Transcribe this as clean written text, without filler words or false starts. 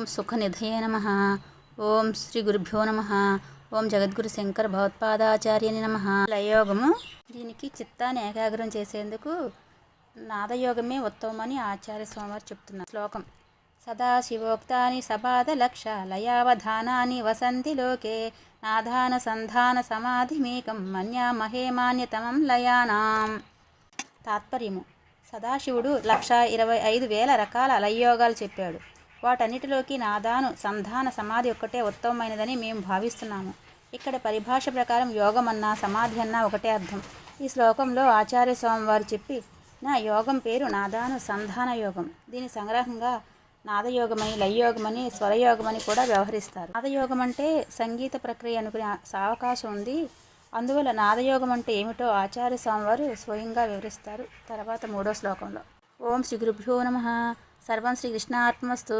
ఓం సుఖనిధయే నమః. ఓం శ్రీ గురుభ్యో నమః. ఓం జగద్గురు శంకర భగవత్పాదాచార్యని నమః. లయయోగము. దీనికి చిత్తాన్ని ఏకాగ్రం చేసేందుకు నాదయోగమే ఉత్తమమని ఆచార్య స్వామివారు చెప్తున్నారు. శ్లోకం: సదాశివోక్తాని సపాద లక్ష లయావధానాని వసంతి లోకే నాదాన సంధాన సమాధిమేకం మన్యామహే మాన్యతమం లయానాం. తాత్పర్యము: సదాశివుడు 1,25,000 రకాల లయయోగాలు చెప్పాడు. వాటన్నిటిలోకి నాదాను సంధాన సమాధి ఒక్కటే ఉత్తమమైనదని మేము భావిస్తున్నాము. ఇక్కడ పరిభాష ప్రకారం యోగం అన్నా సమాధి అన్నా ఒకటే అర్థం. ఈ శ్లోకంలో ఆచార్య స్వామివారు చెప్పి నా యోగం పేరు నాదాను సంధాన యోగం. దీని సంగ్రహంగా నాదయోగమని, లయయోగమని, స్వరయోగమని కూడా వ్యవహరిస్తారు. నాదయోగం అంటే సంగీత ప్రక్రియ అనుకునే అవకాశం ఉంది. అందువల్ల నాదయోగం అంటే ఏమిటో ఆచార్య స్వామివారు స్వయంగా వివరిస్తారు. తర్వాత 3వ శ్లోకంలో. ఓం శ్రీ గురుభ్యో నమః. సర్వం శ్రీకృష్ణార్పణమస్తు.